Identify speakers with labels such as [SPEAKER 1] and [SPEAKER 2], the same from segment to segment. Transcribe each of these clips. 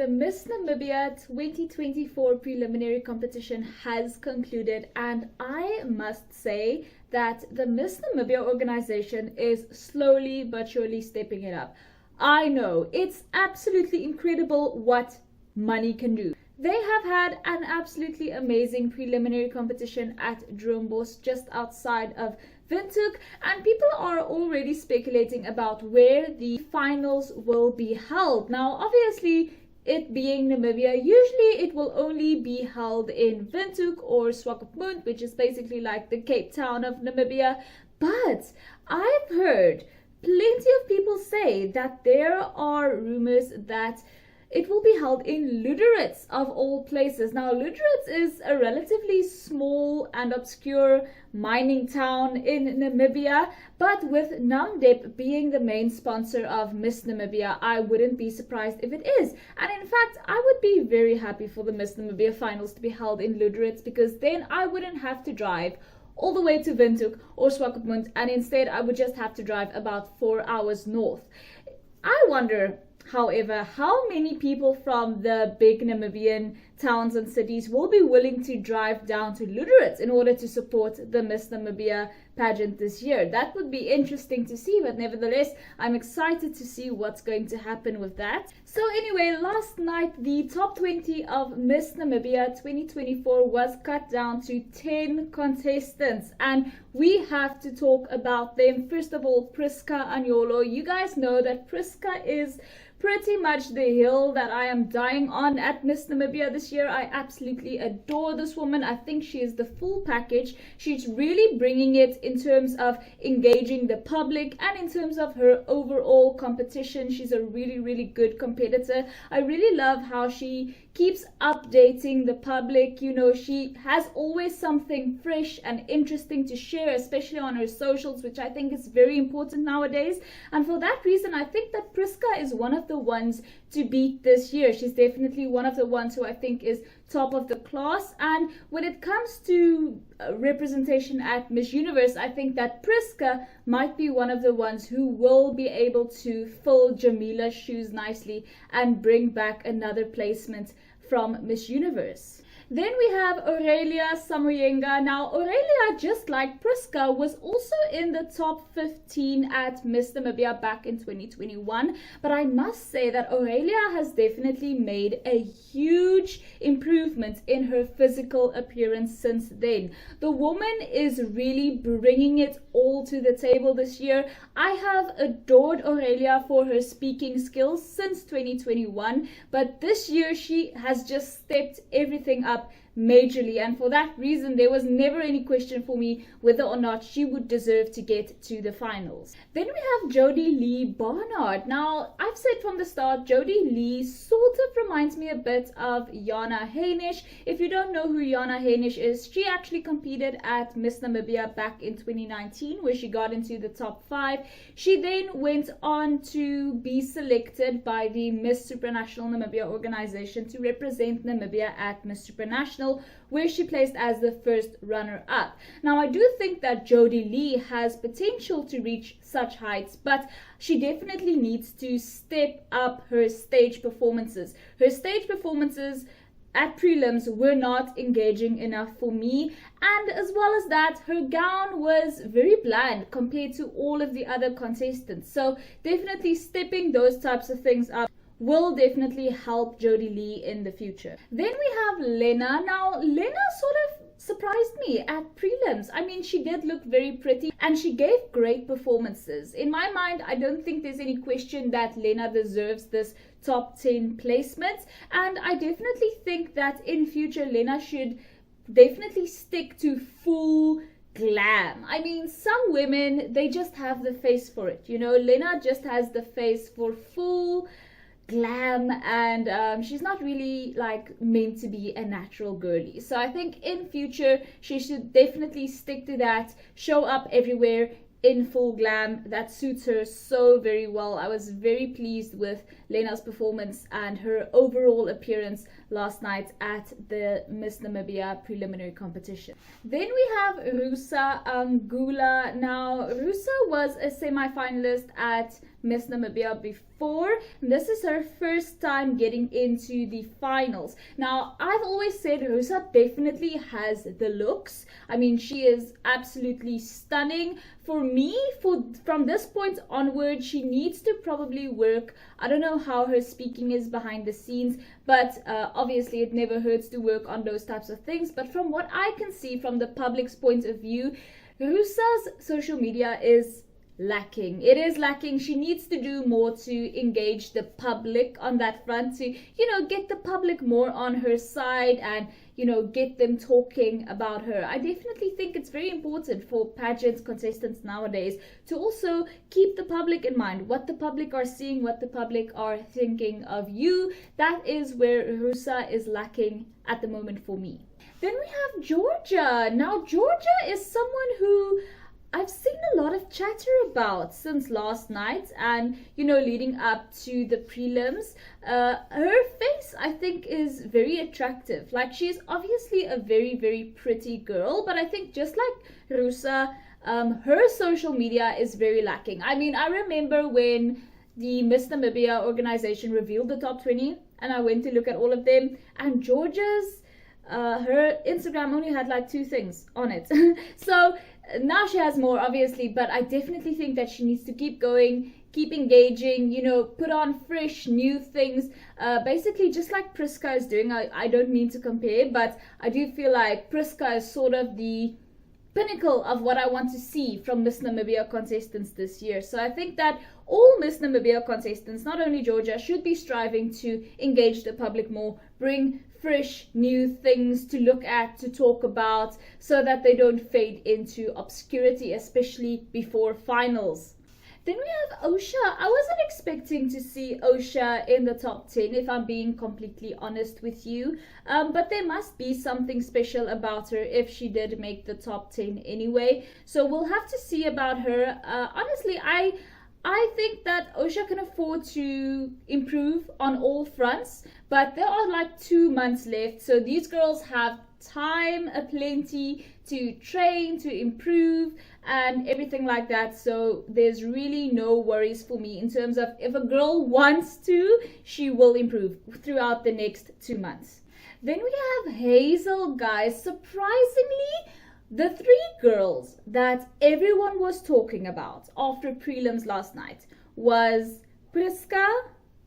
[SPEAKER 1] The Miss Namibia 2024 preliminary competition has concluded, and I must say that the Miss Namibia organization is slowly but surely stepping it up. I know, it's absolutely incredible what money can do. They have had an absolutely amazing preliminary competition at Droombos just outside of Windhoek, and people are already speculating about where the finals will be held. Now, obviously, it being Namibia, usually it will only be held in Windhoek or Swakopmund, which is basically like the Cape Town of Namibia. But I've heard plenty of people say that there are rumors that it will be held in Lüderitz of all places. Now, Lüderitz is a relatively small and obscure mining town in Namibia, but with Namdeb being the main sponsor of Miss Namibia, I wouldn't be surprised if it is. And in fact, I would be very happy for the Miss Namibia finals to be held in Lüderitz, because then I wouldn't have to drive all the way to Windhoek or Swakopmund, and instead I would just have to drive about 4 hours north. I wonder, however, how many people from the big Namibian towns and cities will be willing to drive down to Lüderitz in order to support the Miss Namibia pageant this year. That would be interesting to see, but nevertheless, I'm excited to see what's going to happen with that. So anyway, last night, the top 20 of Miss Namibia 2024 was cut down to 10 contestants, and we have to talk about them. First of all, Prisca Anyolo. You guys know that Prisca is pretty much the hill that I am dying on at Miss Namibia this year. I absolutely adore this woman. I think she is the full package. She's really bringing it in terms of engaging the public and in terms of her overall competition. She's a really good competitor. I really love how she keeps updating the public. You know, she has always something fresh and interesting to share, especially on her socials, which I think is very important nowadays. And for that reason, I think that Prisca is one of the ones to beat this year. She's definitely one of the ones who I think is top of the class. And when it comes to representation at Miss Universe, I think that Prisca might be one of the ones who will be able to fill Jamila's shoes nicely and bring back another placement from Miss Universe. Then we have Aurelia Samuyenga. Now, Aurelia, just like Prisca, was also in the top 15 at Miss Namibia back in 2021. But I must say that Aurelia has definitely made a huge improvement in her physical appearance since then. The woman is really bringing it all to the table this year. I have adored Aurelia for her speaking skills since 2021, but this year she has just stepped everything up majorly, and for that reason there was never any question for me whether or not she would deserve to get to the finals. Then we have Jodie-Lee Barnard. Now, I've said from the start, Jodie-Lee sort of reminds me a bit of Jana Heinisch. If you don't know who Jana Heinisch is, she actually competed at Miss Namibia back in 2019, where she got into the top 5. She then went on to be selected by the Miss Supranational Namibia organization to represent Namibia at Miss Supranational, where she placed as the first runner-up. Now, I do think that Jodie-Lee has potential to reach such heights, but she definitely needs to step up her stage performances. Her stage performances at prelims were not engaging enough for me, and as well as that, her gown was very bland compared to all of the other contestants. So definitely stepping those types of things up will definitely help Jodie-Lee in the future. Then we have Lenna. Now, Lenna sort of surprised me at prelims. I mean, she did look very pretty and she gave great performances. In my mind, I don't think there's any question that Lenna deserves this top 10 placement, and I definitely think that in future Lenna should definitely stick to full glam. I mean, some women, they just have the face for it, you know. Lenna just has the face for full glam, and she's not really like meant to be a natural girly. So I think in future she should definitely stick to that, show up everywhere in full glam. That suits her so very well. I was very pleased with Lenna's performance and her overall appearance last night at the Miss Namibia preliminary competition. Then we have Ruusa Angula. Now, Ruusa was a semi-finalist at Miss Namibia before. This is her first time getting into the finals. Now, I've always said Ruusa definitely has the looks. I mean, she is absolutely stunning. For me, from this point onward, she needs to probably work. I don't know how her speaking is behind the scenes, but obviously it never hurts to work on those types of things. But from what I can see from the public's point of view, Ruusa's social media is lacking. It is lacking. She needs to do more to engage the public on that front, to, get the public more on her side and, get them talking about her. I definitely think it's very important for pageant contestants nowadays to also keep the public in mind, what the public are seeing, what the public are thinking of you. That is where Ruusa is lacking at the moment for me. Then we have Georgia. Now, Georgia is someone who I've seen a lot of chatter about since last night and, leading up to the prelims. Her face, I think, is very attractive. Like, she's obviously a very, very pretty girl, but I think just like Ruusa, her social media is very lacking. I mean, I remember when the Miss Namibia organization revealed the top 20 and I went to look at all of them, and Georgia's her Instagram only had like 2 things on it. So now she has more, obviously, but I definitely think that she needs to keep going, keep engaging, put on fresh new things, basically just like Prisca is doing. I don't mean to compare, but I do feel like Prisca is sort of the pinnacle of what I want to see from Miss Namibia contestants this year. So I think that all Miss Namibia contestants, not only Georgia, should be striving to engage the public more, bring fresh new things to look at, to talk about, so that they don't fade into obscurity, especially before finals. Then we have Osha. I wasn't expecting to see Osha in the top 10, if I'm being completely honest with you. But there must be something special about her if she did make the top 10 anyway. So we'll have to see about her. Honestly, I think that Osha can afford to improve on all fronts, but there are like 2 months left. So these girls have time aplenty to train, to improve, and everything like that. So there's really no worries for me in terms of if a girl wants to, she will improve throughout the next 2 months. Then we have Hazel, guys. Surprisingly, the 3 girls that everyone was talking about after prelims last night was Prisca,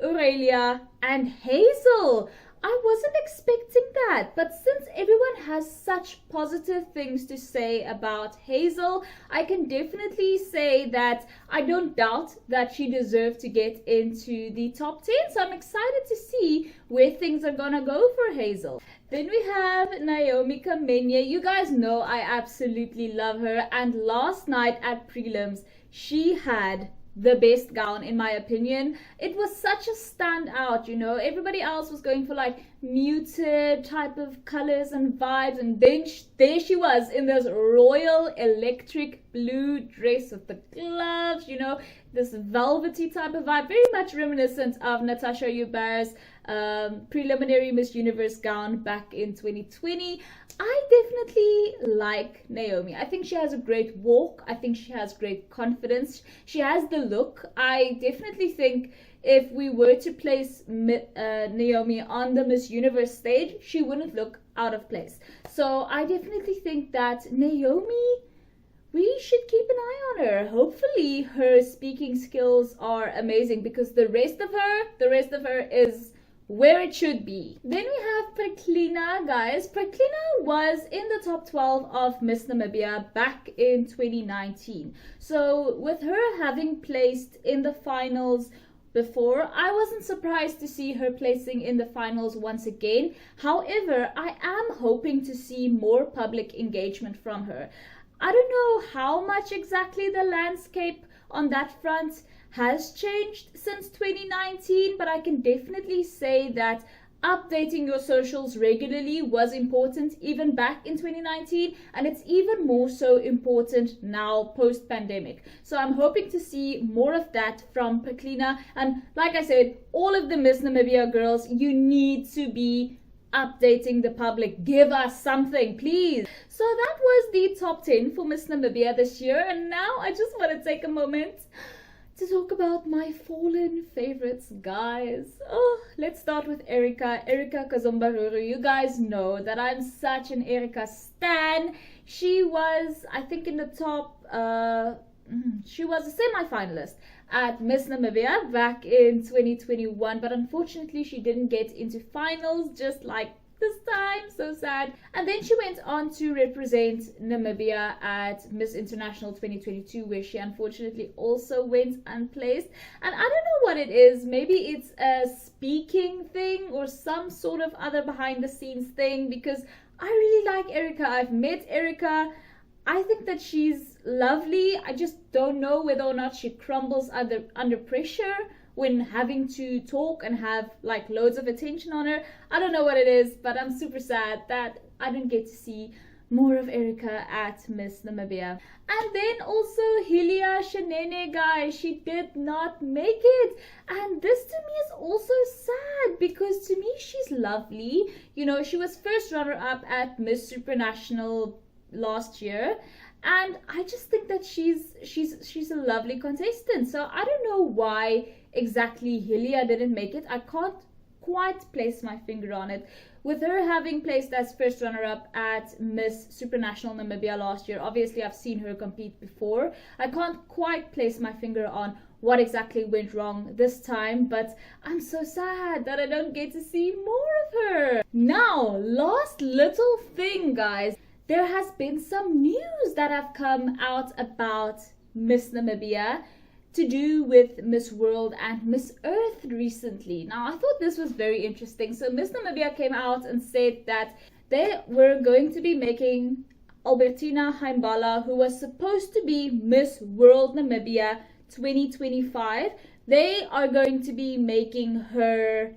[SPEAKER 1] Aurelia, and Hazel. I wasn't expecting that, but since everyone has such positive things to say about Hazel, I can definitely say that I don't doubt that she deserved to get into the top 10. So I'm excited to see where things are gonna go for Hazel. Then we have Naomi Kamenye. You guys know I absolutely love her, and last night at prelims, she had the best gown, in my opinion. It was such a standout, everybody else was going for like muted type of colors and vibes, and then there she was in this royal electric blue dress with the gloves, this velvety type of vibe, very much reminiscent of Natasha Ubar's preliminary Miss Universe gown back in 2020. I definitely like Naomi. I think she has a great walk. I think she has great confidence. She has the look. I definitely think if we were to place Naomi on the Miss Universe stage, she wouldn't look out of place. So I definitely think that Naomi, we should keep an eye on her. Hopefully her speaking skills are amazing, because the rest of her is where it should be. Then we have Preclina, guys. Preclina was in the top 12 of Miss Namibia back in 2019. So with her having placed in the finals before, I wasn't surprised to see her placing in the finals once again. However, I am hoping to see more public engagement from her. I don't know how much exactly the landscape on that front has changed since 2019, but I can definitely say that updating your socials regularly was important even back in 2019, and it's even more so important now post-pandemic. So I'm hoping to see more of that from Preclina, and like I said, all of the Miss Namibia girls, you need to be updating the public. Give us something, please. So that was the top 10 for Miss Namibia this year, and now I just want to take a moment to talk about my fallen favorites, guys. Oh, let's start with Erica Kazombaruru. You guys know that I'm such an Erica stan. She was, I think, in the top, she was a semi-finalist at Miss Namibia back in 2021, but unfortunately she didn't get into finals, just like this time. So sad. And then she went on to represent Namibia at Miss International 2022, where she unfortunately also went unplaced. And I don't know what it is. Maybe it's a speaking thing or some sort of other behind the scenes thing, because I really like Erica. I've met Erica. I think that she's lovely. I just don't know whether or not she crumbles under pressure when having to talk and have like loads of attention on her. I don't know what it is, but I'm super sad that I didn't get to see more of Erica at Miss Namibia. And then also Hilia Shanene, guys, she did not make it. And this to me is also sad, because to me she's lovely. You know, she was first runner-up at Miss Supranational last year, and I just think that she's a lovely contestant. So I don't know why exactly Hilia didn't make it. I can't quite place my finger on it. With her having placed as first runner-up at Miss Supranational Namibia last year, obviously I've seen her compete before. I can't quite place my finger on what exactly went wrong this time, but I'm so sad that I don't get to see more of her. Now, last little thing, guys. There has been some news that have come out about Miss Namibia to do with Miss World and Miss Earth recently. Now, I thought this was very interesting. So Miss Namibia came out and said that they were going to be making Albertina Heimbala, who was supposed to be Miss World Namibia 2025, they are going to be making her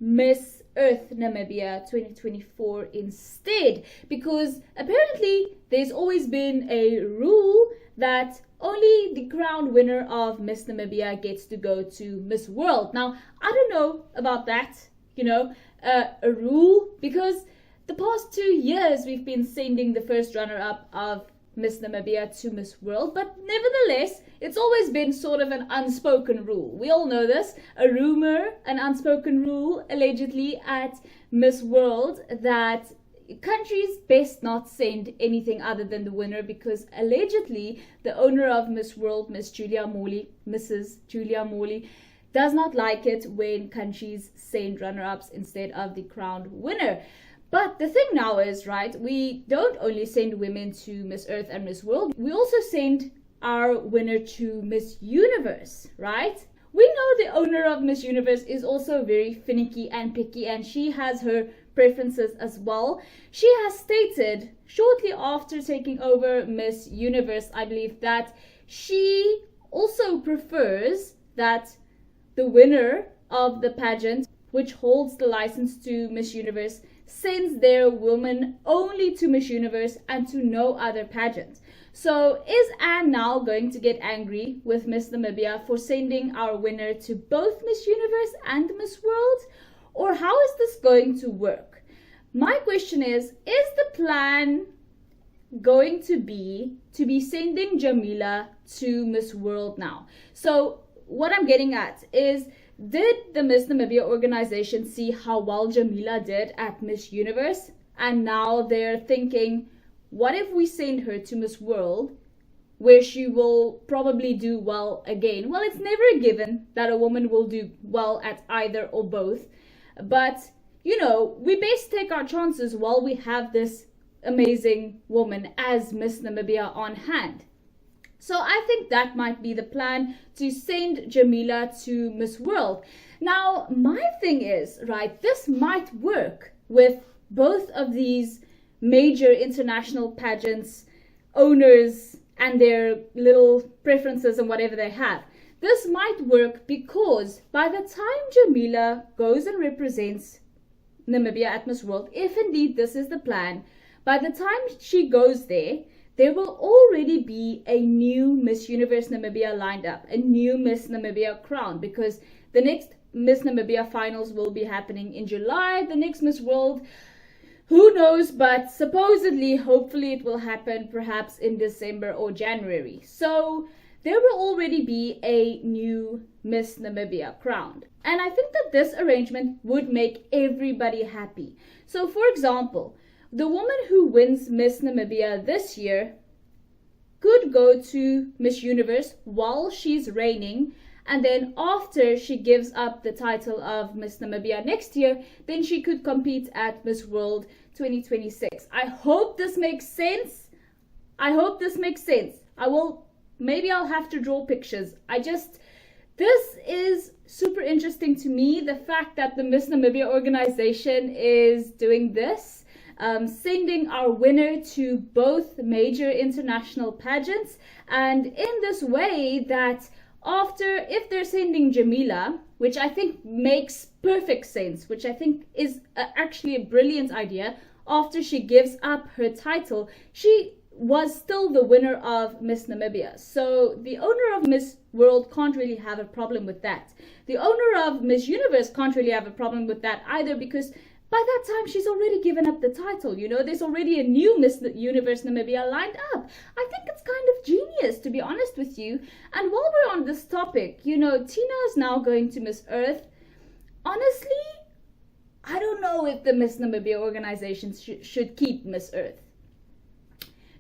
[SPEAKER 1] Miss Earth Namibia 2024 instead, because apparently there's always been a rule that only the crowned winner of Miss Namibia gets to go to Miss World. Now, I don't know about that, a rule, because the past 2 years we've been sending the first runner-up of Miss Namibia to Miss World, but nevertheless, it's always been sort of an unspoken rule. We all know this, a rumor, an unspoken rule, allegedly at Miss World, that countries best not send anything other than the winner, because allegedly the owner of Miss World, Mrs. Julia Morley, does not like it when countries send runner-ups instead of the crowned winner. But the thing now is, right, we don't only send women to Miss Earth and Miss World, we also send our winner to Miss Universe, right? We know the owner of Miss Universe is also very finicky and picky, and she has her preferences as well. She has stated shortly after taking over Miss Universe, I believe, that she also prefers that the winner of the pageant, which holds the license to Miss Universe, sends their woman only to Miss Universe and to no other pageant. So is Anne now going to get angry with Miss Namibia for sending our winner to both Miss Universe and Miss World? Or how is this going to work? My question is the plan going to be sending Jamila to Miss World now? So what I'm getting at is, did the Miss Namibia organization see how well Jamila did at Miss Universe? And now they're thinking, what if we send her to Miss World, where she will probably do well again? Well, it's never a given that a woman will do well at either or both. But, we best take our chances while we have this amazing woman as Miss Namibia on hand. So I think that might be the plan, to send Jamila to Miss World. Now, my thing is, right, this might work with both of these major international pageants owners and their little preferences and whatever they have. This might work because by the time Jamila goes and represents Namibia at Miss World, if indeed this is the plan, by the time she goes there will already be a new Miss Universe Namibia lined up, a new Miss Namibia crowned, because the next Miss Namibia finals will be happening in July. The next Miss World, who knows, but supposedly, hopefully it will happen perhaps in December or January. So there will already be a new Miss Namibia crowned. And I think that this arrangement would make everybody happy. So for example, the woman who wins Miss Namibia this year could go to Miss Universe while she's reigning, and then after she gives up the title of Miss Namibia next year, then she could compete at Miss World 2026. I hope this makes sense. Maybe I'll have to draw pictures. This is super interesting to me, the fact that the Miss Namibia organization is doing this, sending our winner to both major international pageants, and in this way that if they're sending Jamila, which I think makes perfect sense, which I think is actually a brilliant idea, after she gives up her title, she was still the winner of Miss Namibia. So the owner of Miss World can't really have a problem with that. The owner of Miss Universe can't really have a problem with that either, because by that time she's already given up the title. You know, there's already a new Miss Universe Namibia lined up. I think it's kind of genius, to be honest with you. And while we're on this topic, you know, Tina is now going to Miss Earth. Honestly, I don't know if the Miss Namibia organization should keep Miss Earth,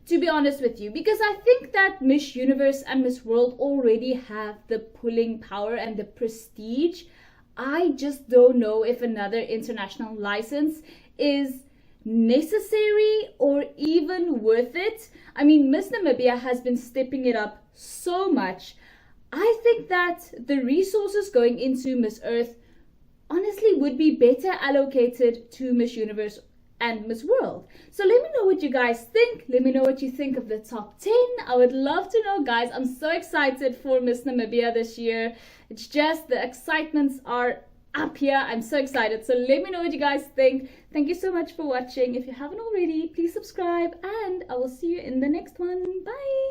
[SPEAKER 1] to be honest with you, because I think that Miss Universe and Miss World already have the pulling power and the prestige. I just don't know if another international license is necessary or even worth it. I mean, Miss Namibia has been stepping it up so much. I think that the resources going into Miss Earth honestly would be better allocated to Miss Universe and Miss World. So let me know what you guys think. Let me know what you think of the top 10. I would love to know, guys. I'm so excited for Miss Namibia this year. It's just the excitements are up here. I'm so excited. So let me know what you guys think. Thank you so much for watching. If you haven't already, please subscribe, and I will see you in the next one. Bye.